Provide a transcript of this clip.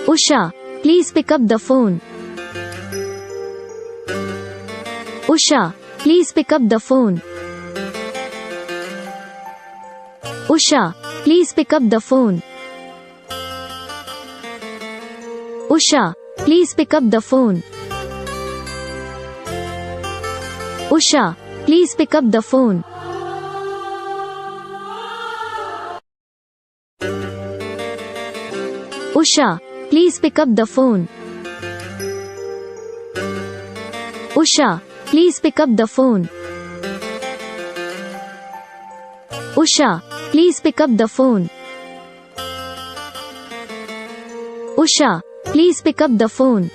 Usha, please pick up the phone. Usha, please pick up the phone. Usha, please pick up the phone. Usha, please pick up the phone. Usha, please pick up the phone. Usha, please pick up the phone. Usha, please pick up the phone. Usha, please pick up the phone. Usha, please pick up the phone.